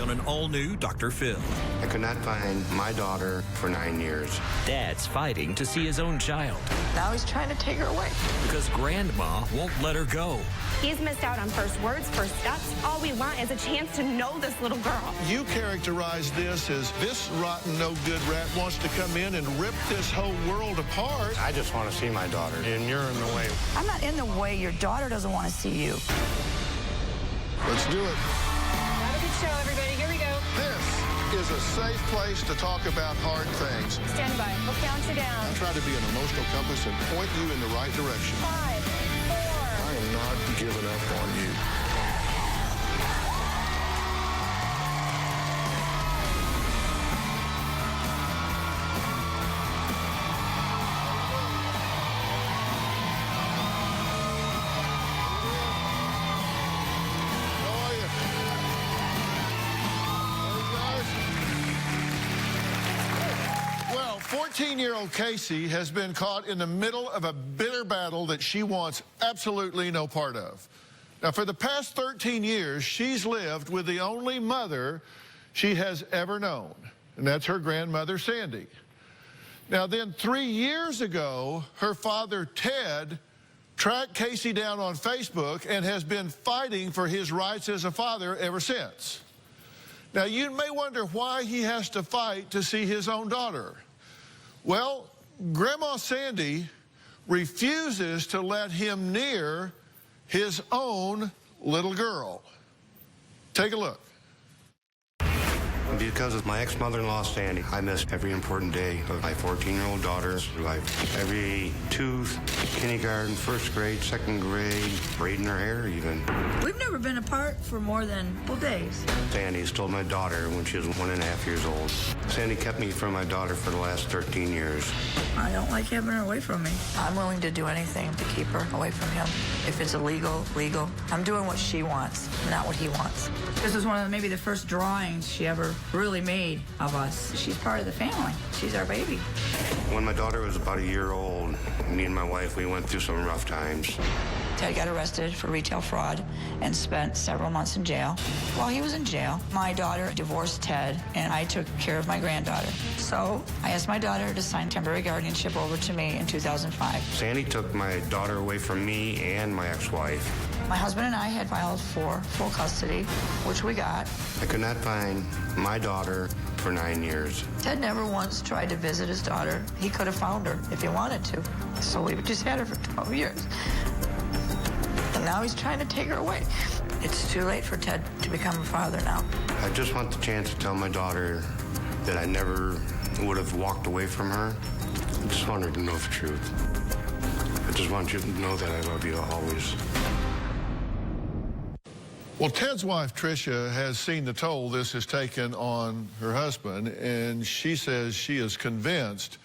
on an all-new Dr. Phil. I could not find my daughter for 9 years. Dad's fighting to see his own child Now he's trying to take her away. because Grandma won't let her go. He's missed out on first words, first steps. All we want is a chance to know this little girl. You characterize this as this rotten, no-good rat wants to come in and rip this whole world apart. I just want to see my daughter, and you're in the way. I'm not in the way. Your daughter doesn't want to see you. Let's do it. Have a good show, everybody. Here we go. This is a safe place to talk about hard things. Stand by. We'll count you down. I try to be an emotional compass and point you in the right direction. 5, 4. I am not giving up on you. How are you? Hey, guys. Well, 14-year-old Casey has been caught in the middle of a bitter battle that she wants absolutely no part of. Now, for the past 13 years, she's lived with the only mother she has ever known, and that's her grandmother, Sandy. Now, then 3 years ago, her father, Ted, tracked Casey down on Facebook and has been fighting for his rights as a father ever since. Now, you may wonder why he has to fight to see his own daughter. Well, Grandma Sandy refuses to let him near his own little girl. Take a look. Because of my ex-mother-in-law, Sandy, I miss every important day of my 14-year-old daughter's life. Every tooth, kindergarten, first grade, second grade, braiding her hair even. We've never been apart for more than a couple days. Sandy stole my daughter when she was 1.5 years old. Sandy kept me from my daughter for the last 13 years. I don't like having her away from me. I'm willing to do anything to keep her away from him. If it's illegal, legal. I'm doing what she wants, not what he wants. This is one of maybe the first drawings she ever really made of us. She's part of the family. She's our baby. When my daughter was about a year old, me and my wife, we went through some rough times. Ted got arrested for retail fraud and spent several months in jail. While he was in jail, my daughter divorced Ted, and I took care of my granddaughter. So I asked my daughter to sign temporary guardianship over to me in 2005. Sandy took my daughter away from me and my ex-wife. My husband and I had filed for full custody, which we got. I could not find my daughter for 9 years. Ted never once tried to visit his daughter. He could have found her if he wanted to. So we just had her for 12 years. And now he's trying to take her away. It's too late for Ted to become a father now. I just want the chance to tell my daughter that I never would have walked away from her. I just want her to know the truth. I just want you to know that I love you always. Well, Ted's wife, Tricia, has seen the toll this has taken on her husband, and she says she is convinced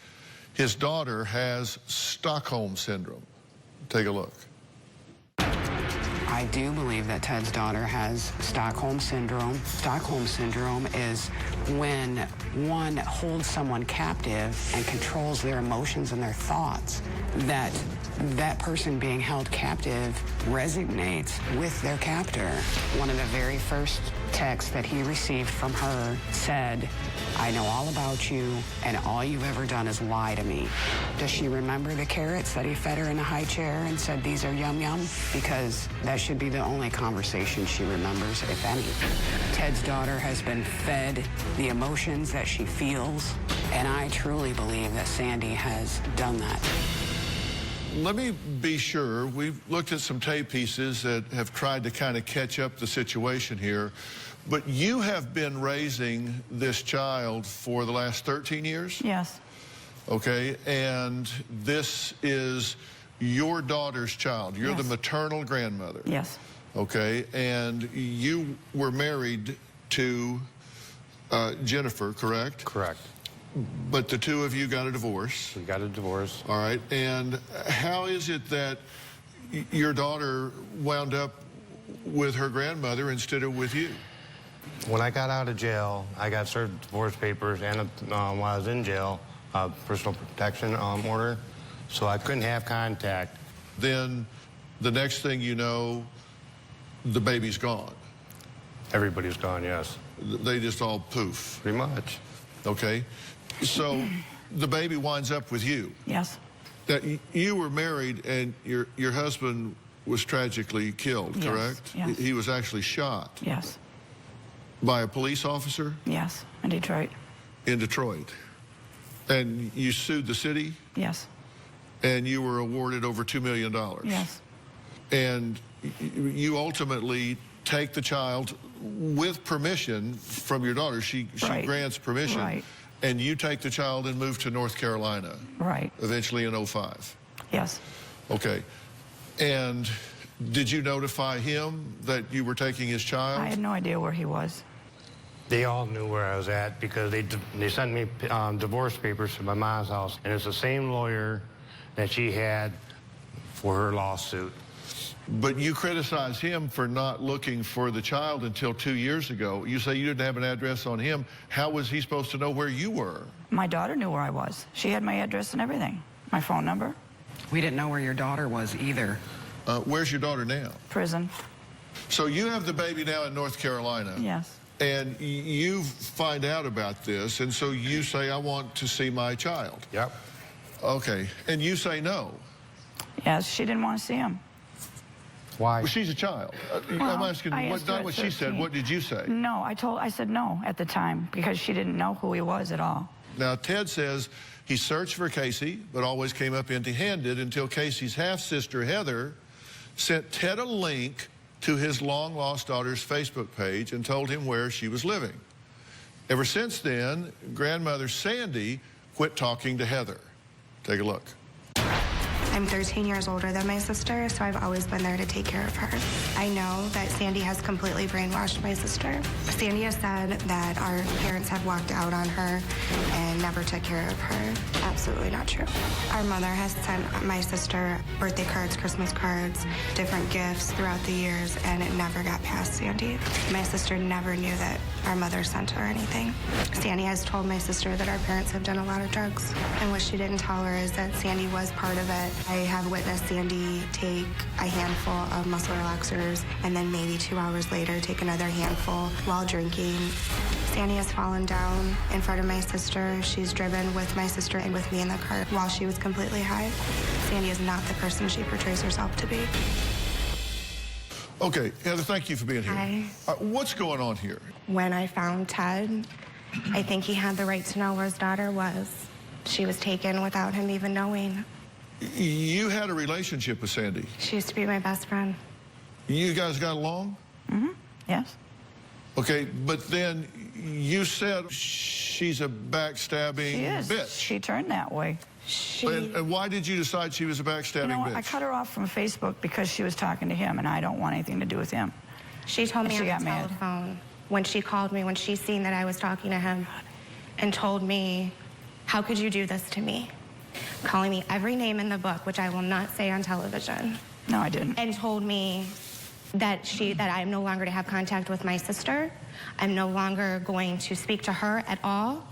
his daughter has Stockholm Syndrome. Take a look. I do believe that Ted's daughter has Stockholm Syndrome. Stockholm Syndrome is when one holds someone captive and controls their emotions and their thoughts, that person being held captive resonates with their captor. One of the very first texts that he received from her said, "I know all about you, and all you've ever done is lie to me." Does she remember the carrots that he fed her in a high chair and said, "These are yum yum"? Because that should be the only conversation she remembers, if any. Ted's daughter has been fed the emotions that she feels, and I truly believe that Sandy has done that. Let me be sure. We've looked at some tape pieces that have tried to kind of catch up the situation here. But you have been raising this child for the last 13 years? Yes. Okay, and this is your daughter's child. You're the Yes. maternal grandmother. Yes. Okay, and you were married to Jennifer, correct? Correct. But the two of you got a divorce. We got a divorce. All right, and how is it that your daughter wound up with her grandmother instead of with you? When I got out of jail, I got served divorce papers, and while I was in jail, personal protection order, so I couldn't have contact. Then the next thing you know, the baby's gone. Everybody's gone, yes. they just all poof. Pretty much. Okay? So the baby winds up with you. Yes. That you were married and your husband was tragically killed, Yes, correct? yes. He was actually shot Yes. by a police officer Yes. In Detroit. in Detroit. And you sued the city Yes. and you were awarded over $2 million. Yes. And you ultimately take the child with permission from your daughter. She Right. grants permission. Right. And you take the child and move to North Carolina. Right. Eventually in 05. Yes. Okay. And did you notify him that you were taking his child? I had no idea where he was. They all knew where I was at because they sent me divorce papers to my mom's house, and it's the same lawyer that she had for her lawsuit. But you criticize him for not looking for the child until 2 years ago. You say you didn't have an address on him. How was he supposed to know where you were? My daughter knew where I was. She had my address and everything. My phone number. We didn't know where your daughter was either. Where's your daughter now? Prison. So you have the baby now in North Carolina. Yes. And you find out about this, and so you say, I want to see my child. Yep. Okay. And you say no. Yes, she didn't want to see him. Why? Well, she's a child. I'm Well, asking, I asked her not at what she said. 13. What did you say? No, I said no at the time because she didn't know who he was at all. Now, Ted says he searched for Casey, but always came up empty-handed until Casey's half-sister, Heather, sent Ted a link to his long-lost daughter's Facebook page and told him where she was living. Ever since then, grandmother Sandy quit talking to Heather. Take a look. I'm 13 years older than my sister, so I've always been there to take care of her. I know that Sandy has completely brainwashed my sister. Sandy has said that our parents have walked out on her and never took care of her. Absolutely not true. Our mother has sent my sister birthday cards, Christmas cards, different gifts throughout the years, and it never got past Sandy. My sister never knew that our mother sent her anything. Sandy has told my sister that our parents have done a lot of drugs, and what she didn't tell her is that Sandy was part of it. I have witnessed Sandy take a handful of muscle relaxers and then maybe 2 hours later take another handful while drinking. Sandy has fallen down in front of my sister. She's driven with my sister and with me in the car while she was completely high. Sandy is not the person she portrays herself to be. Okay, Heather, thank you for being here. Hi. What's going on here? When I found Ted, I think he had the right to know where his daughter was. She was taken without him even knowing. You had a relationship with Sandy. She used to be my best friend. You guys got along? Mm-hmm. Yes. Okay, but then you said she's a backstabbing She is. bitch. She turned that way. And why did you decide she was a backstabbing You know what? bitch? I cut her off from Facebook because she was talking to him, and I don't want anything to do with him. She told me She on got the mad. telephone when she called me, when she seen that I was talking to him, and told me, how could you do this to me? Calling me every name in the book, which I will not say on television. No, I didn't. And told me that I am no longer to have contact with my sister. I'm no longer going to speak to her at all.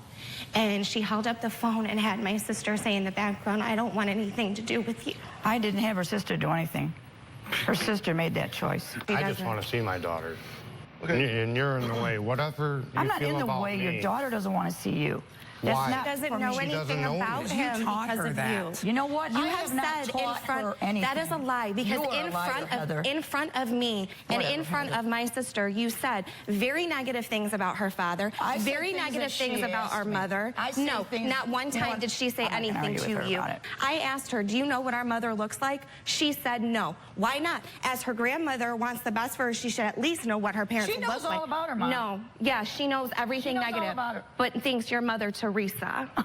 And she held up the phone and had my sister say in the background, I don't want anything to do with you. I didn't have her sister do anything. Her sister made that choice. I just want to see my daughter. Okay. And you're in the way. Whatever you I'm not feel in the about way. me. Your daughter doesn't want to see you. That's Why? not She doesn't for know me. She doesn't anything know about me. him You taught because her of that. You know what? You I have not said taught her anything. that is a lie because You are in a liar, front Heather. of me and Whatever, in front Heather. of my sister, you said very negative things about her father, I said very things negative that she things about asked our me. mother. I said No, things- not one you know time what? did she say I'm not gonna anything argue with to her you. about it. I asked her, do you know what our mother looks like? She said no. Why not? As her grandmother wants the best for her, she should at least know what her parents She look knows like. all about her mom. No, yeah, she knows everything She knows all negative, about her. but thinks your mother Teresa.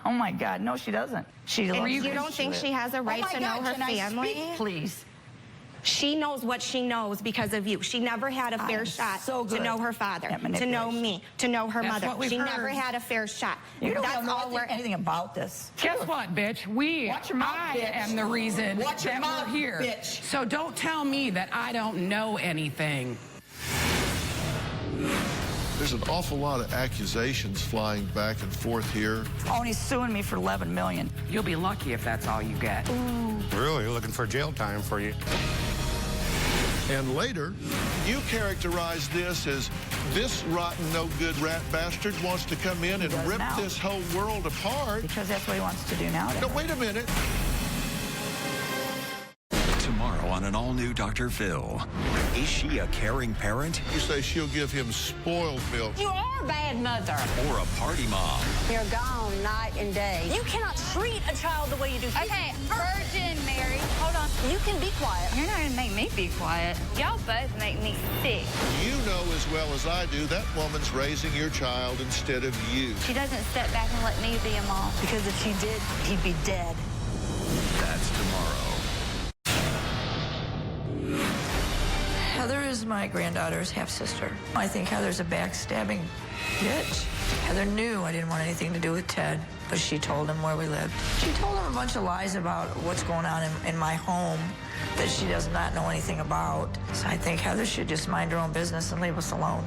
Oh my God, no, she doesn't. She And loves you who don't think she has a right oh my to God, know her can I family? speak, please. She knows what she knows because of you. She never had a I fair am shot so to good know her father, at to know manipulation. me, to know her That's mother. what we've She heard. never had a fair shot. You don't That's know all we're. anything about this. Guess what, bitch? Watch your mouth, I bitch. am the reason Watch your that mouth, we're here. bitch. So don't tell me that I don't know anything. There's an awful lot of accusations flying back and forth here. Oh, and he's suing me for $11 million. You'll be lucky if that's all you get. Really looking for jail time for you. And later, you characterize this as this rotten, no-good rat bastard wants to come in and rip now. this whole world apart. Because that's what he wants to do now. No, wait a minute. Tomorrow on an all-new Dr. Phil. Is she a caring parent You say she'll give him spoiled milk. You are a bad mother. or a party mom? You're gone night and day. You cannot treat a child the way you do. Okay, Virgin Mary, hold on. You can be quiet. You're not gonna make me be quiet. Y'all both make me sick. You know as well as I do that woman's raising your child instead of you. She doesn't step back and let me be a mom. Because if she did, he'd be dead. That's tomorrow. Heather is my granddaughter's half-sister. I think Heather's a backstabbing bitch. Heather knew I didn't want anything to do with Ted, but she told him where we lived. She told him a bunch of lies about what's going on in my home that she does not know anything about. So I think Heather should just mind her own business and leave us alone.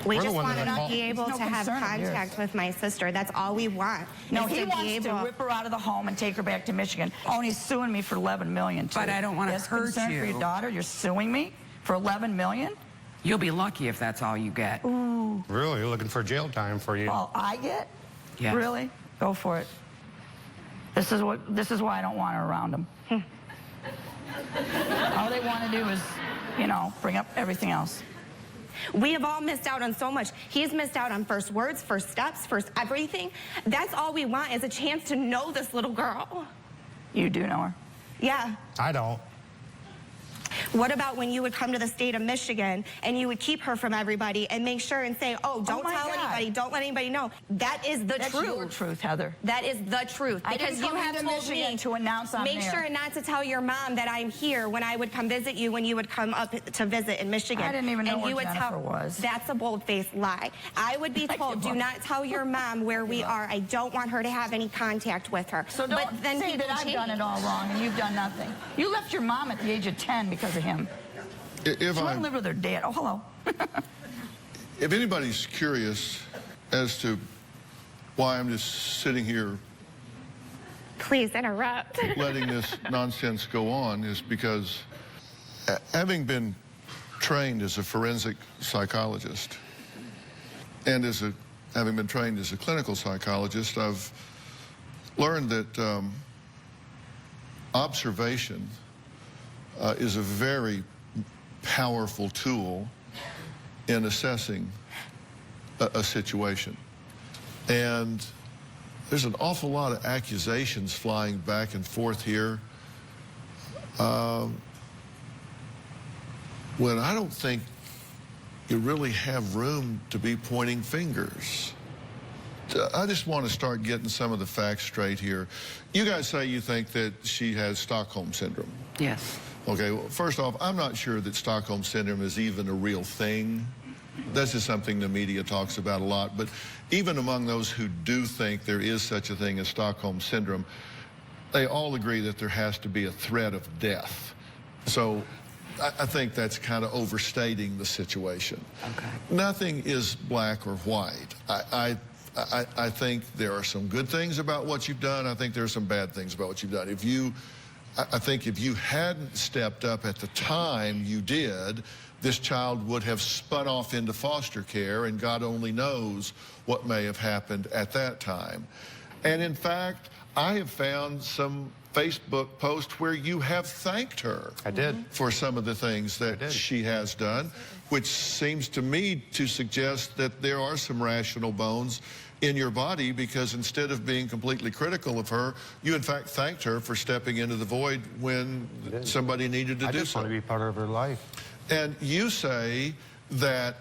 We We're the just one want that to be able It's to no have concern of yours. contact with my sister. That's all we want. No, is he to be wants to able- whip her out of the home and take her back to Michigan. Oh, and he's suing me for $11 million, too. But I don't wanna That's hurt concern you. for your daughter? You're suing me for $11 million? You'll be lucky if that's all you get. Really looking for jail time for you. All I get? Yes. Really? Go for it. This is why I don't want her around them. All they want to do is, bring up everything else. We have all missed out on so much. He's missed out on first words, first steps, first everything. That's all we want is a chance to know this little girl. You do know her. Yeah. I don't. What about when you would come to the state of Michigan and you would keep her from everybody and make sure and say, oh, don't my tell God. anybody, don't let anybody know. That is the That's truth. your truth, Heather. That is the truth. I didn't Because you come have into told Michigan me to announce I'm make there. sure not to tell your mom that I'm here when I would come visit you when you would come up to visit in Michigan. I didn't even know and where you would Jennifer tell, was. That's a bold-faced lie. I would be told, do not tell your mom where we are. I don't want her to have any contact with her. So don't but then say people that I've done change. it all wrong and you've done nothing. You left your mom at the age of 10 because of him. If She went and lived with her dad. Oh, hello. If anybody's curious as to why I'm just sitting here Please interrupt. letting this nonsense go on, is because having been trained as a forensic psychologist and having been trained as a clinical psychologist, I've learned that observation is a very powerful tool in assessing a situation. And there's an awful lot of accusations flying back and forth here when I don't think you really have room to be pointing fingers. I just want to start getting some of the facts straight here. You guys say you think that she has Stockholm Syndrome. Yes. Okay, well, first off, I'm not sure that Stockholm Syndrome is even a real thing. This is something the media talks about a lot, but even among those who do think there is such a thing as Stockholm Syndrome, they all agree that there has to be a threat of death. So I think that's kind of overstating the situation. Okay. Nothing is black or white. I think there are some good things about what you've done. I think there are some bad things about what you've done. I think if you hadn't stepped up at the time you did, this child would have spun off into foster care, and God only knows what may have happened at that time. And in fact, I have found some Facebook posts where you have thanked her. I did. For some of the things that she has done, which seems to me to suggest that there are some rational bones in your body, because instead of being completely critical of her, you in fact thanked her for stepping into the void when somebody needed to I do just so. want to be part of her life. And you say that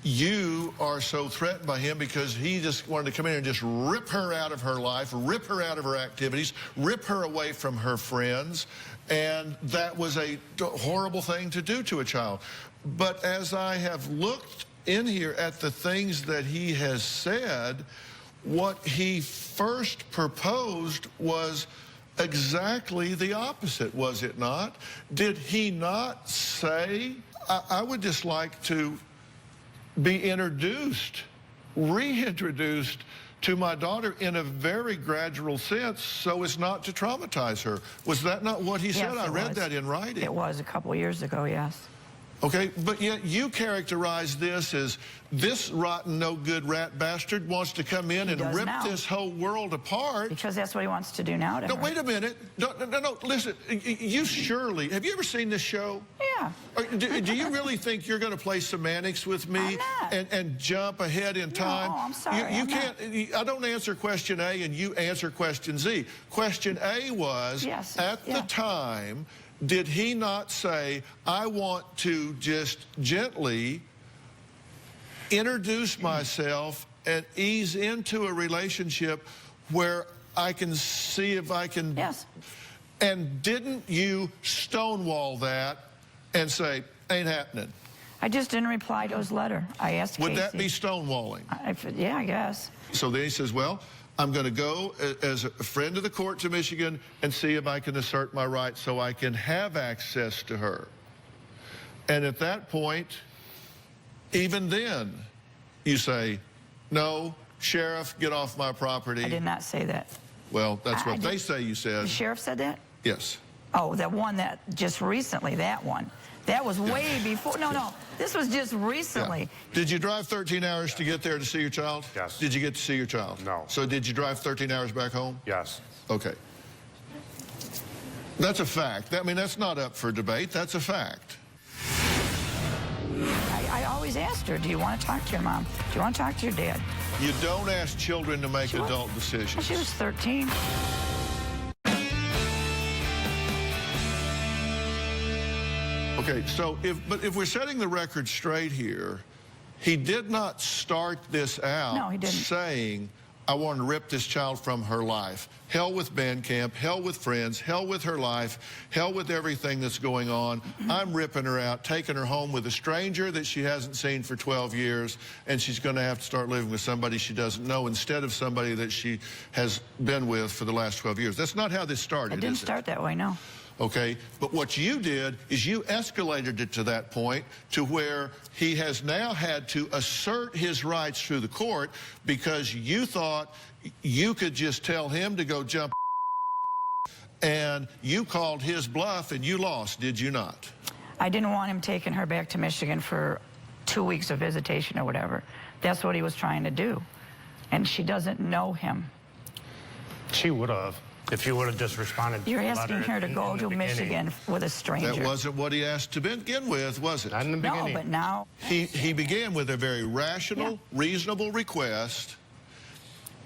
you are so threatened by him because he just wanted to come in and just rip her out of her life, rip her out of her activities, rip her away from her friends, and that was a horrible thing to do to a child. But as I have looked in here at the things that he has said, what he first proposed was exactly the opposite, was it not? Did he not say, I would just like to be introduced, reintroduced to my daughter in a very gradual sense so as not to traumatize her. Was that not what he said? I read that in writing. It was a couple of years ago, yes. Okay, but yet you characterize this as this rotten, no good rat bastard wants to come in and rip this whole world apart. Because that's what he wants to do now to No, her. wait a minute. No, listen. You surely, have you ever seen this show? Yeah. Do you really think you're going to play semantics with me and jump ahead in time? No, I'm sorry. You can't. I don't answer question A and you answer question Z. Question A was, at the time, did he not say, I want to just gently introduce myself and ease into a relationship where I can see if I can... Yes. And didn't you stonewall that and say, ain't happening? I just didn't reply to his letter. I asked Casey. Would that be stonewalling? Yeah, I guess. So then he says, well, I'm going to go as a friend of the court to Michigan and see if I can assert my rights so I can have access to her. And at that point, even then, you say, no, sheriff, get off my property. I did not say that. Well, that's what they say you said. The sheriff said that? Yes. Oh, the one that just recently, that one. That was way before. No, this was just recently. Yeah. Did you drive 13 hours to get there to see your child? Yes. Did you get to see your child? No. So did you drive 13 hours back home? Yes. Okay. That's a fact. I mean, that's not up for debate. That's a fact. I always asked her, do you want to talk to your mom? Do you want to talk to your dad? You don't ask children to make adult decisions. Well, she was 13. Okay, so if we're setting the record straight here, he did not start this out saying, I want to rip this child from her life. Hell with band camp, hell with friends, hell with her life, hell with everything that's going on. I'm ripping her out, taking her home with a stranger that she hasn't seen for 12 years, and she's going to have to start living with somebody she doesn't know instead of somebody that she has been with for the last 12 years. That's not how this started, It didn't start that way, no. Okay, but what you did is you escalated it to that point to where he has now had to assert his rights through the court because you thought you could just tell him to go jump and you called his bluff and you lost, did you not? I didn't want him taking her back to Michigan for 2 weeks of visitation or whatever. That's what he was trying to do. And she doesn't know him. She would have. If you would have just responded to You're the asking letter her to go to beginning. Michigan with a stranger. That wasn't what he asked to begin with, was it? Not in the beginning. No, but now... He began with a very rational, reasonable request,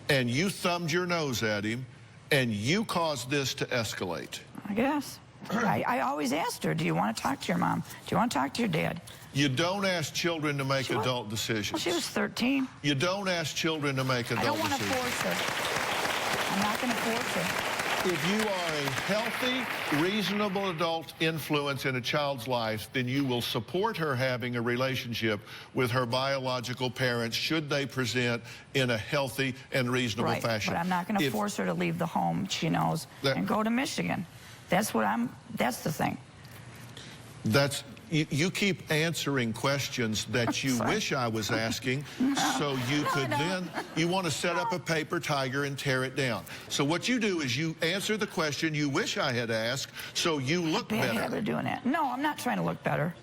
and you thumbed your nose at him, and you caused this to escalate. I guess. I always asked her, do you want to talk to your mom? Do you want to talk to your dad? You don't ask children to make adult decisions. Well, she was 13. You don't ask children to make adult decisions. I don't want to force her. I'm not going to force her. If you are a healthy, reasonable adult influence in a child's life, then you will support her having a relationship with her biological parents should they present in a healthy and reasonable fashion. But I'm not going to force her to leave the home she knows and go to Michigan. That's the thing. You keep answering questions that you wish I was asking, so you could then, you want to set up a paper tiger and tear it down. So what you do is you answer the question you wish I had asked, so you look better. Bad habit of doing that. No, I'm not trying to look better.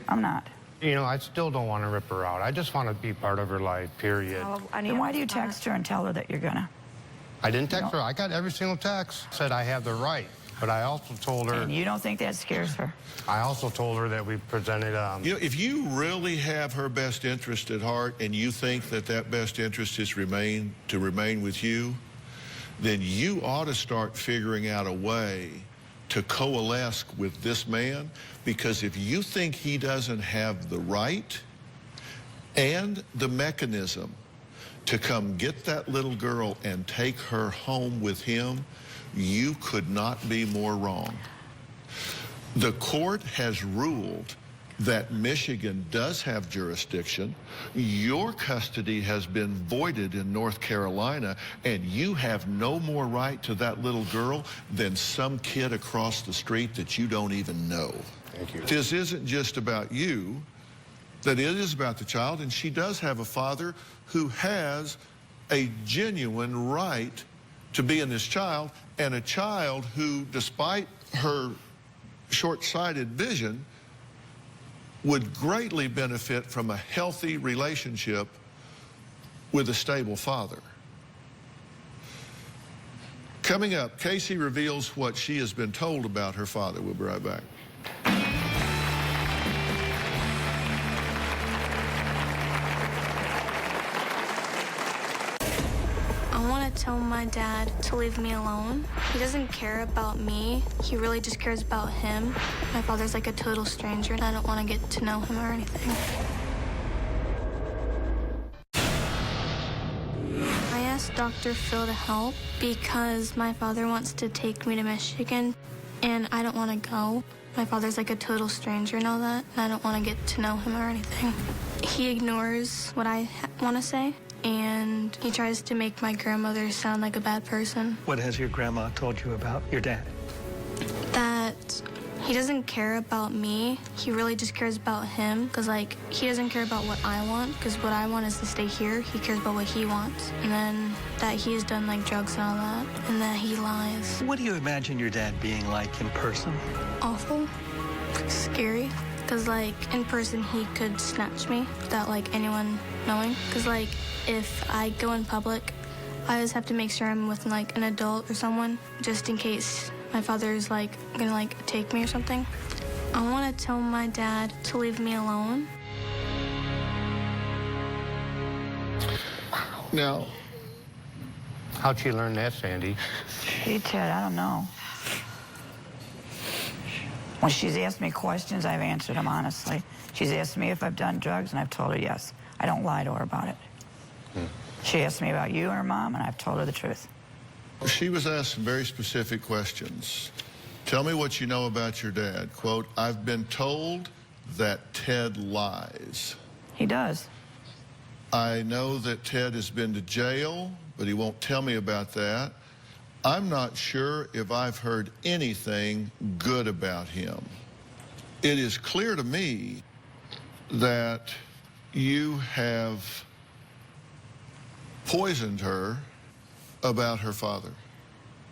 I'm not. You know, I still don't want to rip her out. I just want to be part of her life, period. Then why do you text her and tell her that you're gonna? I didn't text her. I got every single text. Said I have the right. But I also told her... And you don't think that scares her? I also told her that we presented... You know, if you really have her best interest at heart and you think that that best interest is to remain with you, then you ought to start figuring out a way to coalesce with this man, because if you think he doesn't have the right and the mechanism to come get that little girl and take her home with him, you could not be more wrong. The court has ruled that Michigan does have jurisdiction. Your custody has been voided in North Carolina, and you have no more right to that little girl than some kid across the street that you don't even know. Thank you. This isn't just about you, that it is about the child, and she does have a father who has a genuine right to be in this child, and a child who, despite her short-sighted vision, would greatly benefit from a healthy relationship with a stable father. Coming up, Casey reveals what she has been told about her father. We'll be right back. I want to tell my dad to leave me alone. He doesn't care about me. He really just cares about him. My father's like a total stranger, and I don't want to get to know him or anything. I asked Dr. Phil to help because my father wants to take me to Michigan, and I don't want to go. My father's like a total stranger and all that, and I don't want to get to know him or anything. He ignores what I want to say, and he tries to make my grandmother sound like a bad person. What has your grandma told you about your dad? That he doesn't care about me. He really just cares about him, because, like, he doesn't care about what I want, because what I want is to stay here. He cares about what he wants. And then that he's done, like, drugs and all that, and that he lies. What do you imagine your dad being like in person? Awful. Scary. Because, like, in person, he could snatch me without, like, anyone knowing. Because, like, if I go in public, I always have to make sure I'm with, like, an adult or someone, just in case my father's, like, gonna, like, take me or something. I want to tell my dad to leave me alone. Now, How'd she learn that, Sandy? Hey, Ted, I don't know. When she's asked me questions, I've answered them honestly. She's asked me if I've done drugs, and I've told her yes. I don't lie to her about it. She asked me about you and her mom, and I've told her the truth. she was asked some very specific questions. Tell me what you know about your dad. Quote, I've been told that Ted lies. He does. I know that Ted has been to jail, but he won't tell me about that. I'm not sure if I've heard anything good about him. It is clear to me that you have poisoned her about her father.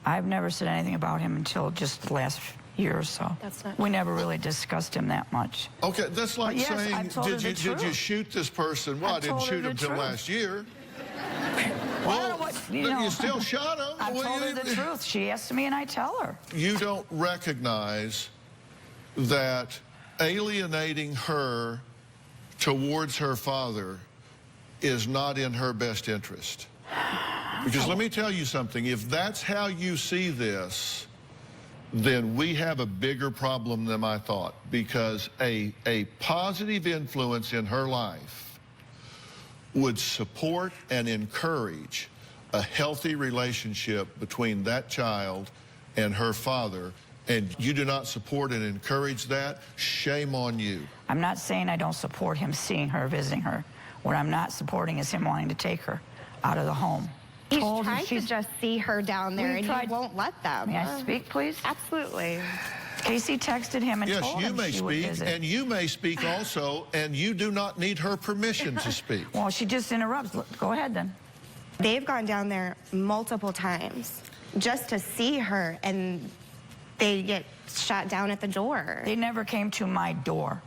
I've never said anything about him until just the last year or so. That's not We never really discussed him that much. Okay, that's like Yes, saying, I've told her the did you truth. shoot this person? Well, I I've didn't told her shoot the him till truth. last year. Well, I don't know what, you still shot him. I've Well, told her the truth. She asks me and I tell her. You don't recognize that alienating her towards her father is not in her best interest. Because let me tell you something, if that's how you see this, then we have a bigger problem than I thought, because a positive influence in her life would support and encourage a healthy relationship between that child and her father, and you do not support and encourage that, shame on you. I'm not saying I don't support him seeing her, visiting her. What I'm not supporting is him wanting to take her out of the home. He's Told her trying to she's- just see her down there, We and tried- he won't let them. May I speak, please? Absolutely. Casey texted him and Yes, told you him may she would speak, visit. and you may speak also, and you do not need her permission to speak. Well, she just interrupts. Go ahead, then. They've gone down there multiple times just to see her, and they get shot down at the door. They never came to my door.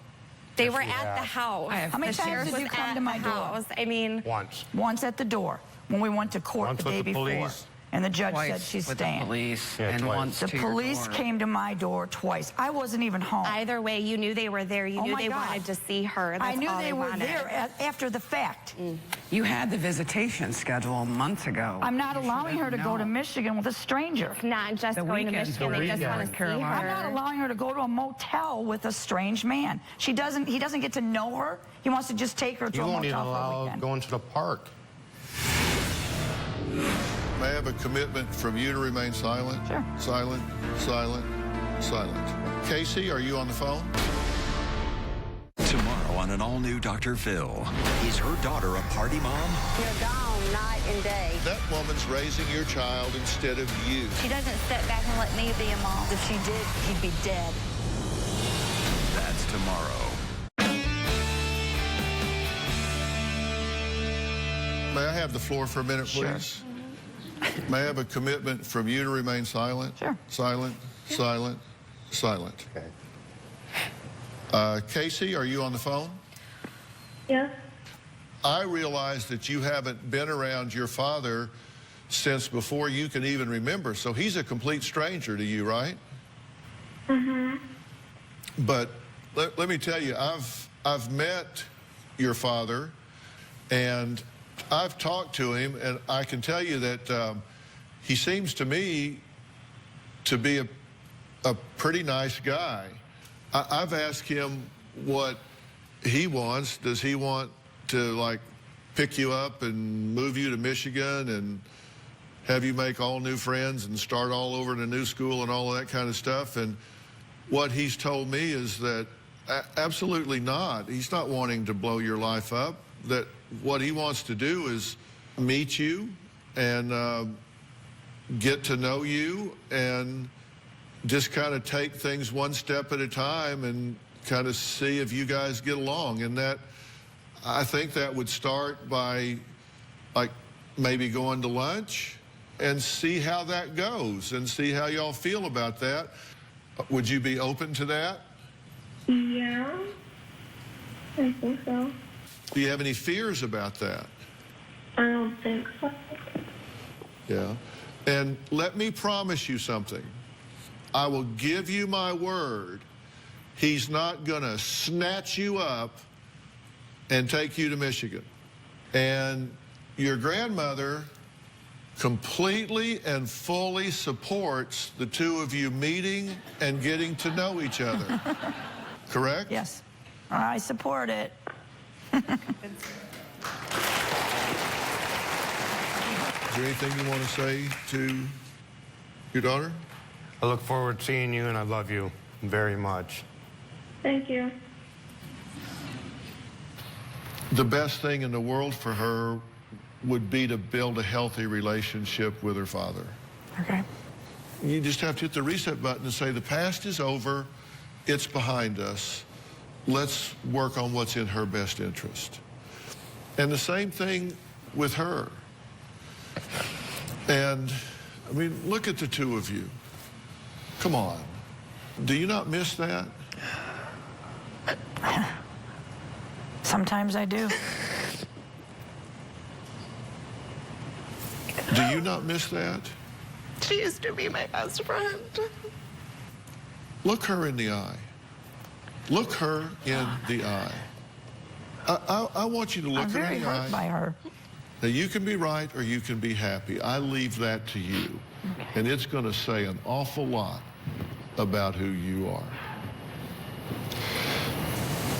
They were at the house. How many The times sheriff did was you come at to my the door? house. I mean, Once. Once at the door, when we went to court Once the day with the before. police. And the judge said Twice she's with staying. the police Yeah, and twice. once The to your police door. came to my door twice. I wasn't even home. either way, you knew they were there. You Oh knew my they God. wanted to see her. That's I knew all they were wanted. there after the fact. You had the visitation schedule months ago. I'm not You allowing should her to have go to known. Michigan with a stranger. Not just The going to weekends, Michigan. the They just weekends want in to see Carolina. I'm not her. allowing her to go to a motel with a strange man. He doesn't get to know her. He wants to just take her to You a won't even motel for a allow weekend. going to the park. May I have a commitment from you to remain silent? Sure. Silent, silent, silent. Casey, are you on the phone? Tomorrow on an all-new Dr. Phil. Is her daughter a party mom? You're gone night and day. That woman's raising your child instead of you. She doesn't step back and let me be a mom. If she did, he'd be dead. That's tomorrow. May I have the floor for a minute, please? May I have a commitment from you to remain silent? Sure. Silent, silent, silent. Okay. Casey, are you on the phone? Yes. I realize that you haven't been around your father since before you can even remember, so he's a complete stranger to you, right? Mm-hmm. But let me tell you, I've met your father, and I've talked to him, and I can tell you that he seems to me to be a pretty nice guy. I've asked him what he wants. Does he want to, like, pick you up and move you to Michigan and have you make all new friends and start all over in a new school and all of that kind of stuff? And what he's told me is that absolutely not. He's not wanting to blow your life up. That what he wants to do is meet you and get to know you and just kind of take things one step at a time and kind of see if you guys get along. And that, I think that would start by, like, maybe going to lunch and see how that goes and see how y'all feel about that. Would you be open to that? Yeah, I think so. Do you have any fears about that? I don't think so. Yeah. And let me promise you something. I will give you my word. He's not going to snatch you up and take you to Michigan. And your grandmother completely and fully supports the two of you meeting and getting to know each other. Correct? Yes. I support it. Is there anything you want to say to your daughter? I look forward to seeing you, and I love you very much. Thank you. The best thing in the world for her would be to build a healthy relationship with her father. Okay. You just have to hit the reset button and say, the past is over, it's behind us. Let's work on what's in her best interest. And the same thing with her. And, I mean, look at the two of you. Come on. Do you not miss that? Sometimes I do. Do you not miss that? She used to be my best friend. Look her in the eye. Look her in the eye. I want you to look I'm her very in the hurt eye. by her. Now, you can be right or you can be happy. I leave that to you. And it's going to say an awful lot about who you are.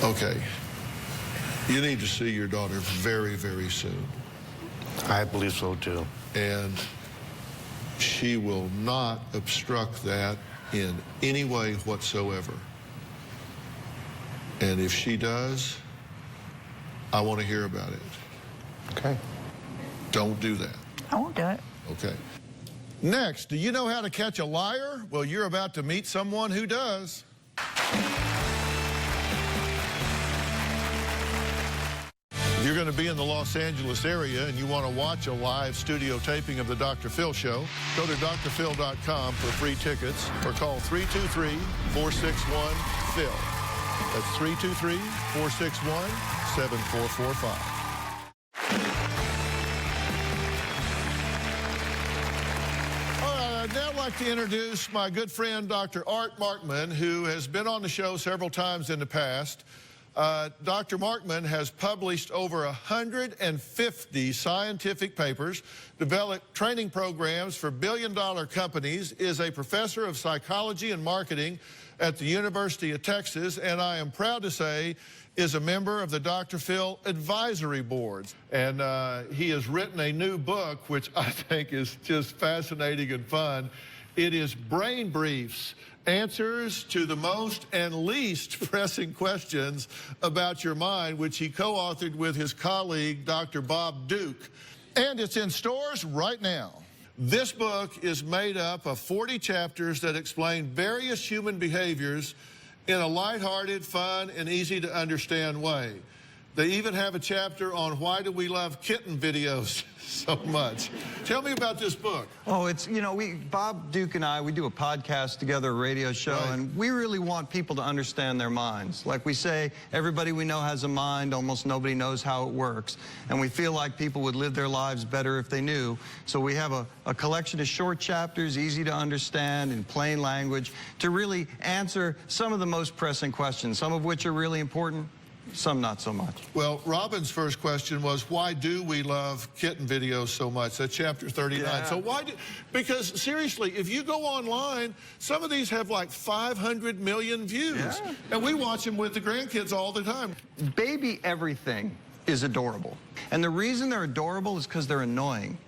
Okay. You need to see your daughter very, very soon. I believe so, too. And she will not obstruct that in any way whatsoever. And if she does, I want to hear about it. Okay. Don't do that. I won't do it. Okay. Next, do you know how to catch a liar? Well, you're about to meet someone who does. If you're going to be in the Los Angeles area and you want to watch a live studio taping of the Dr. Phil Show, go to drphil.com for free tickets or call 323-461-PHIL. That's 323-461-7445. I'd now like to introduce my good friend, Dr. Art Markman, who has been on the show several times in the past. Dr. Markman has published over 150 scientific papers, developed training programs for billion-dollar companies, is a professor of psychology and marketing at the University of Texas, and I am proud to say is a member of the Dr. Phil Advisory Boards. And he has written a new book, which I think is just fascinating and fun. It is Brain Briefs, Answers to the Most and Least Pressing Questions About Your Mind, which he co-authored with his colleague, Dr. Bob Duke. And it's in stores right now. This book is made up of 40 chapters that explain various human behaviors in a lighthearted, fun, and easy-to-understand way. They even have a chapter on why do we love kitten videos so much. Tell me about this book. Oh, it's, you know, Bob Duke and I, we do a podcast together, a radio show, Right. and we really want people to understand their minds. Like we say, everybody we know has a mind, almost nobody knows how it works. And we feel like people would live their lives better if they knew. So we have a collection of short chapters, easy to understand, in plain language, to really answer some of the most pressing questions, some of which are really important, some not so much. Well, Robin's first question was, why do we love kitten videos so much? That's chapter 39. Yeah. So why do, because seriously, if you go online, some of these have like 500 million views. Yeah. And we watch them with the grandkids all the time. Baby everything is adorable. And the reason they're adorable is because they're annoying.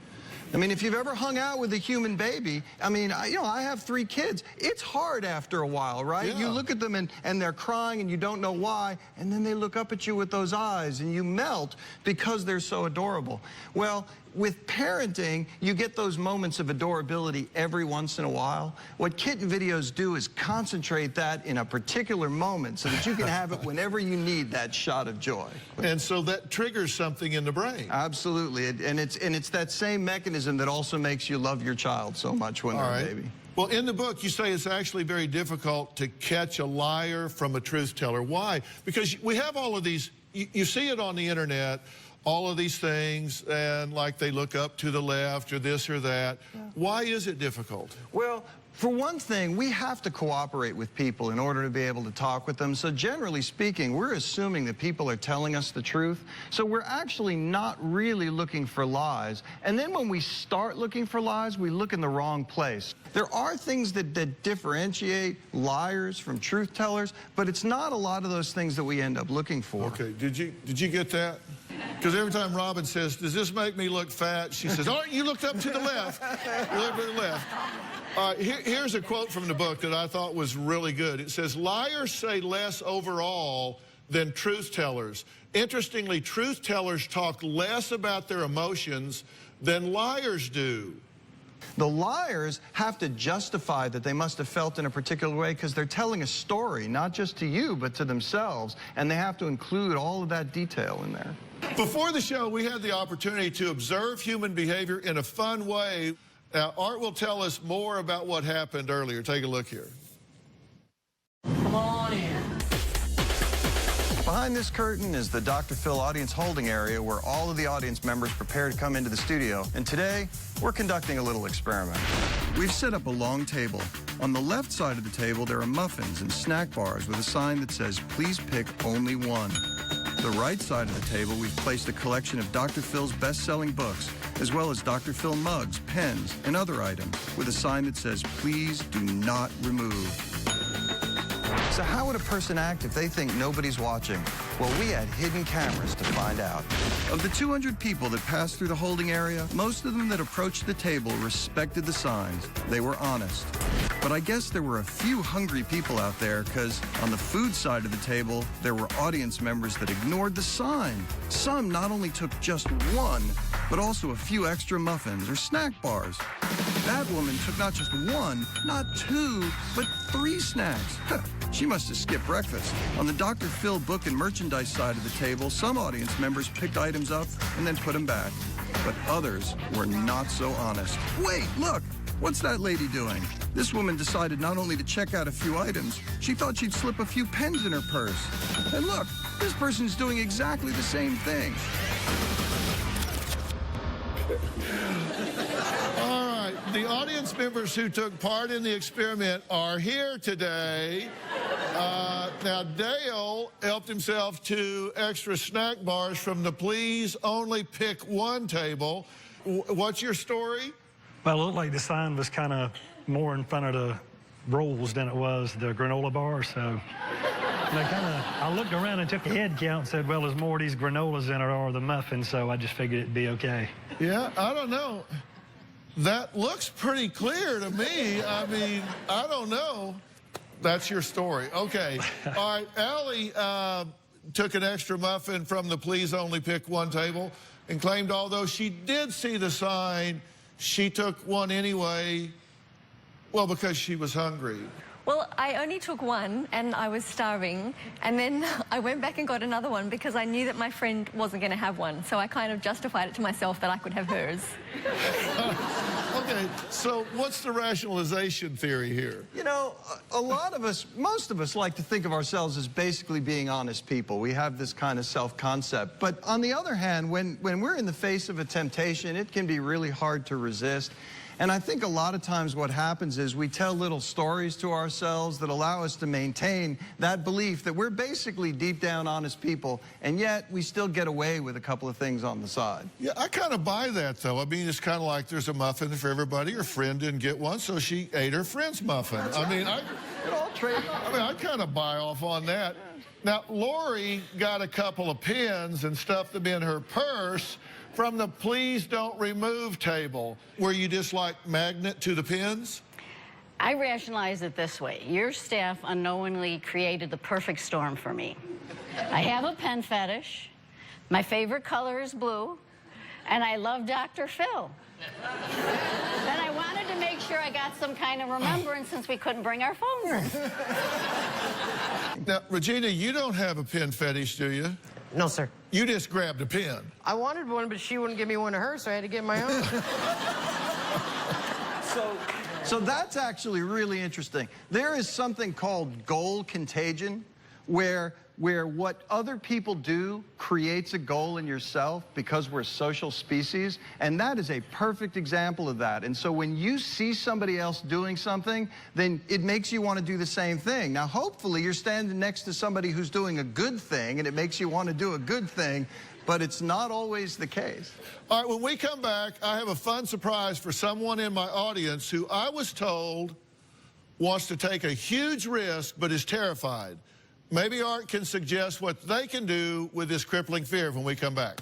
I mean, if you've ever hung out with a human baby, I mean, I have 3 kids. It's hard after a while, right? Yeah. You look at them and they're crying and you don't know why, and then they look up at you with those eyes and you melt because they're so adorable. Well, with parenting, you get those moments of adorability every once in a while. What kitten videos do is concentrate that in a particular moment so that you can have it whenever you need that shot of joy. And so that triggers something in the brain. Absolutely, and it's that same mechanism that also makes you love your child so much when they're a baby. Well, in the book, you say it's actually very difficult to catch a liar from a truth teller. Why? Because we have all of these, you see it on the internet, all of these things, and like they look up to the left or this or that. Yeah. Why is it difficult? Well, for one thing, we have to cooperate with people in order to be able to talk with them. So generally speaking, we're assuming that people are telling us the truth. So we're actually not really looking for lies. And then when we start looking for lies, we look in the wrong place. There are things that differentiate liars from truth tellers, but it's not a lot of those things that we end up looking for. Okay, did you get that? Because every time Robin says, does this make me look fat? She says, oh, you looked up to the left. You looked to the left. Here's a quote from the book that I thought was really good. It says, liars say less overall than truth tellers. Interestingly, truth tellers talk less about their emotions than liars do. The liars have to justify that they must have felt in a particular way because they're telling a story, not just to you, but to themselves, and they have to include all of that detail in there. Before the show, we had the opportunity to observe human behavior in a fun way. Now, Art will tell us more about what happened earlier. Take a look here. Come on in. Behind this curtain is the Dr. Phil audience holding area where all of the audience members prepare to come into the studio. And today, we're conducting a little experiment. We've set up a long table. On the left side of the table, there are muffins and snack bars with a sign that says, please pick only one. The right side of the table, we've placed a collection of Dr. Phil's best-selling books, as well as Dr. Phil mugs, pens, and other items, with a sign that says, please do not remove. So how would a person act if they think nobody's watching? Well, we had hidden cameras to find out. Of the 200 people that passed through the holding area, most of them that approached the table respected the signs. They were honest. But I guess there were a few hungry people out there because on the food side of the table, there were audience members that ignored the sign. Some not only took just one, but also a few extra muffins or snack bars. That woman took not just one, not two, but 3 snacks. She must have skipped breakfast. On the Dr. Phil book and merchandise side of the table, some audience members picked items up and then put them back. But others were not so honest. Wait, look! What's that lady doing? This woman decided not only to check out a few items, she thought she'd slip a few pens in her purse. And look, this person's doing exactly the same thing. All right, the audience members who took part in the experiment are here today. Now, Dale helped himself to extra snack bars from the Please Only Pick One table. What's your story? Well, it looked like the sign was kind of more in front of the rolls than it was the granola bar, so I looked around and took a head count and said, well, there's more of these granolas in it or the muffins, so I just figured it'd be okay. Yeah, I don't know. That looks pretty clear to me. I mean, I don't know. That's your story. Okay. All right, Allie took an extra muffin from the Please Only Pick One table and claimed although she did see the sign, she took one anyway, well, because she was hungry. Well, I only took one and I was starving, and then I went back and got another one because I knew that my friend wasn't going to have one, so I kind of justified it to myself that I could have hers. Okay, so what's the rationalization theory here? You know, a lot of us, most of us like to think of ourselves as basically being honest people. We have this kind of self-concept. But on the other hand, when we're in the face of a temptation, it can be really hard to resist. And I think a lot of times what happens is we tell little stories to ourselves that allow us to maintain that belief that we're basically deep down honest people, and yet we still get away with a couple of things on the side. Yeah, I kind of buy that, though. I mean, it's kind of like there's a muffin for everybody. Her friend didn't get one, so she ate her friend's muffin. I mean, I kind of buy off on that. Now, Lori got a couple of pins and stuffed them in her purse from the Please Don't Remove table. Were you just like magnet to the pins? I rationalize it this way. Your staff unknowingly created the perfect storm for me. I have a pen fetish, my favorite color is blue, and I love Dr. Phil. Then I wanted to make sure I got some kind of remembrance since we couldn't bring our phones in. Now, Regina, you don't have a pen fetish, do you? No, sir. You just grabbed a pen. I wanted one, but she wouldn't give me one of hers, so I had to get my own. So that's actually really interesting. There is something called goal contagion, where what other people do creates a goal in yourself because we're social species, and that is a perfect example of that. And so when you see somebody else doing something, then it makes you want to do the same thing. Now, hopefully, you're standing next to somebody who's doing a good thing, and it makes you want to do a good thing, but it's not always the case. All right, when we come back, I have a fun surprise for someone in my audience who I was told wants to take a huge risk but is terrified. Maybe Art can suggest what they can do with this crippling fear when we come back.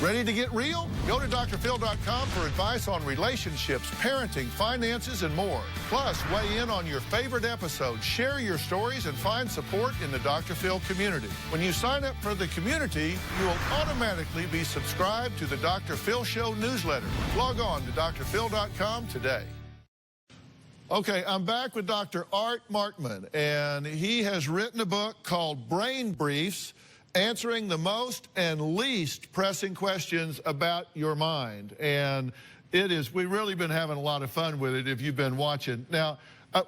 Ready to get real? Go to drphil.com for advice on relationships, parenting, finances, and more. Plus, weigh in on your favorite episode, share your stories, and find support in the Dr. Phil community. When you sign up for the community, you will automatically be subscribed to the Dr. Phil Show newsletter. Log on to drphil.com today. Okay, I'm back with Dr. Art Markman, and he has written a book called Brain Briefs, Answering the Most and Least Pressing Questions About Your Mind. And we've really been having a lot of fun with it if you've been watching. Now,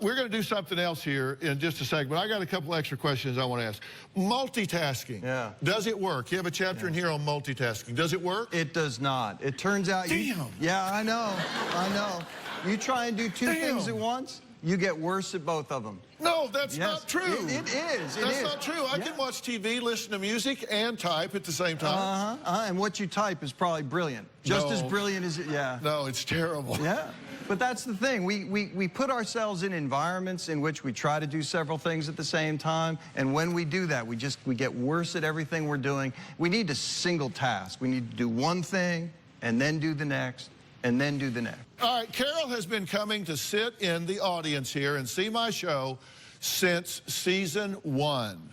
we're going to do something else here in just a second, but I got a couple extra questions I want to ask. Multitasking. Yeah. Does it work? You have a chapter in here on multitasking. Does it work? It does not. It turns out Yeah, I know. You try and do two things at once, you get worse at both of them. No, that's not true. It is. That's not true. I can watch TV, listen to music, and type at the same time. And what you type is probably brilliant. Just as brilliant as it, No, it's terrible. Yeah. But that's the thing. We put ourselves in environments in which we try to do several things at the same time, and when we do that, we get worse at everything we're doing. We need a single task. We need to do one thing, and then do the next, and then do the next. All right, Carol has been coming to sit in the audience here and see my show since season 1.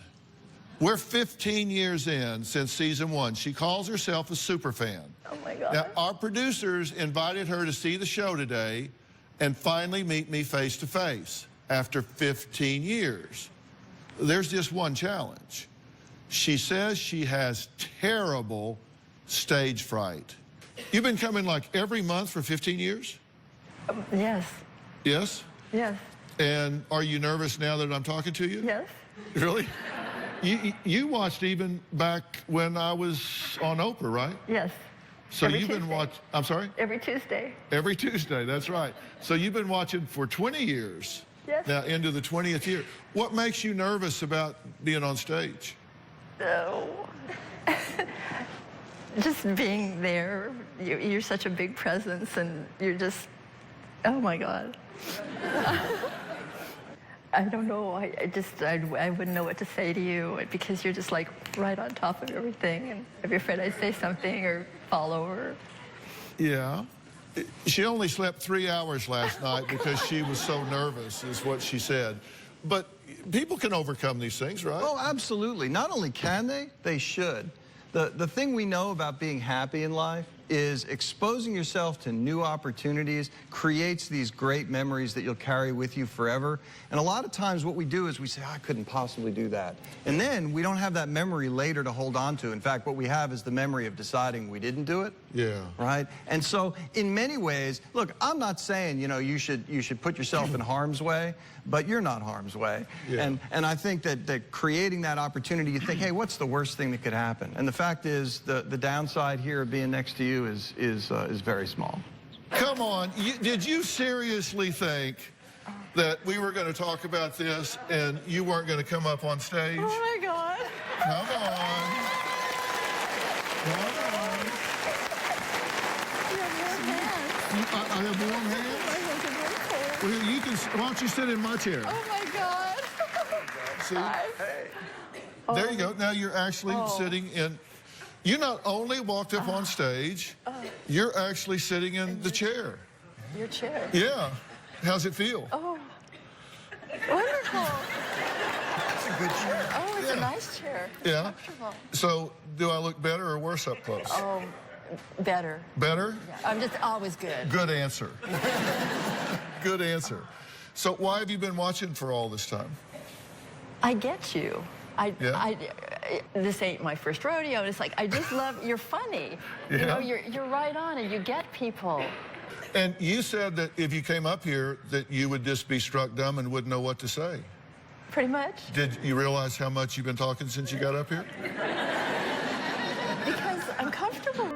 We're 15 years in since season 1. She calls herself a super fan. Oh, my God. Now, our producers invited her to see the show today and finally meet me face to face after 15 years. There's just one challenge. She says she has terrible stage fright. You've been coming like every month for 15 years? Yes. Yes? Yes. And are you nervous now that I'm talking to you? Yes. Really? You watched even back when I was on Oprah, right? Yes. So you've been watching, I'm sorry? Every Tuesday. Every Tuesday, that's right. So you've been watching for 20 years. Yes. Now into the 20th year. What makes you nervous about being on stage? Oh. Just being there, you're such a big presence, and you're just, oh my God. I don't know, I wouldn't know what to say to you because you're just like right on top of everything, and I'd be afraid I'd say something or fall over. Yeah. She only slept 3 hours last night because she was so nervous, is what she said. But people can overcome these things, right? Oh, absolutely. Not only can they should. The thing we know about being happy in life is exposing yourself to new opportunities creates these great memories that you'll carry with you forever. And a lot of times what we do is we say, oh, I couldn't possibly do that. And then we don't have that memory later to hold on to. In fact, what we have is the memory of deciding we didn't do it. Yeah. Right? And so in many ways, look, I'm not saying, you know, you should put yourself in harm's way, but you're not harm's way. Yeah. And I think that creating that opportunity, you think, hey, what's the worst thing that could happen? And the fact is, the downside here of being next to you is very small. Come on, did you seriously think that we were going to talk about this and you weren't going to come up on stage? Oh my God. Come on. Come on. I have warm hands. Well, here, you can. Why don't you sit in my chair? Oh my God. See? Hey. There you go. Now you're actually sitting in. You not only walked up on stage, you're actually sitting in the chair. Your chair. Yeah. How's it feel? Oh, wonderful. It's a good chair. Oh, it's a nice chair. Yeah. Comfortable. So, do I look better or worse up close? Oh, better. Better? Yeah. I'm just always good. Good answer. Good answer. So, why have you been watching for all this time? I get you. This ain't my first rodeo. It's like, I just love, you're funny. Yeah. You know, you're right on and you get people. And you said that if you came up here that you would just be struck dumb and wouldn't know what to say. Pretty much. Did you realize how much you've been talking since you got up here? Because I'm comfortable.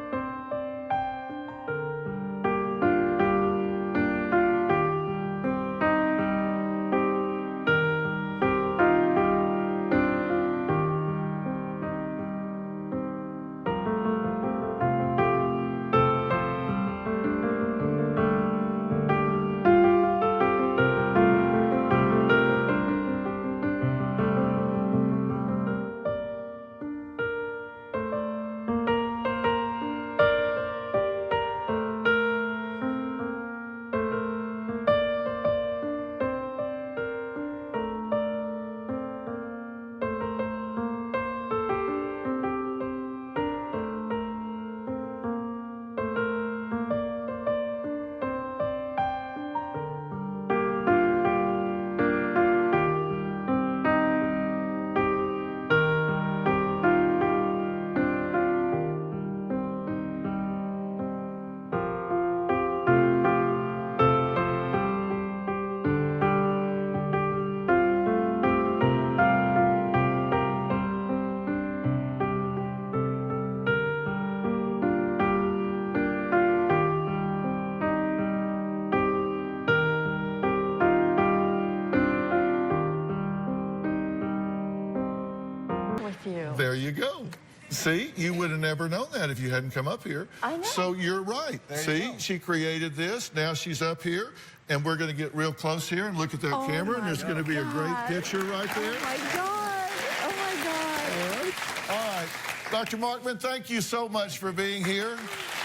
There you go. See, you would have never known that if you hadn't come up here. I know. So you're right. See, she created this. Now she's up here, and we're going to get real close here and look at that camera, and there's going to be a great picture right there. Oh, my God. Oh, my God. All right. Dr. Markman, thank you so much for being here.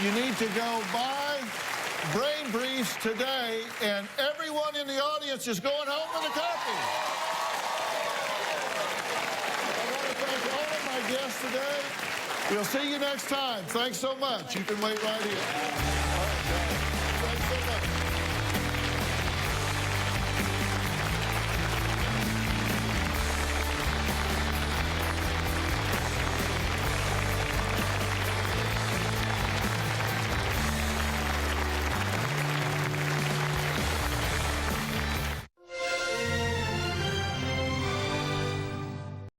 You need to go buy Brain Briefs today, and everyone in the audience is going home with a copy. Guests today. We'll see you next time. Thanks so much. You can wait right here.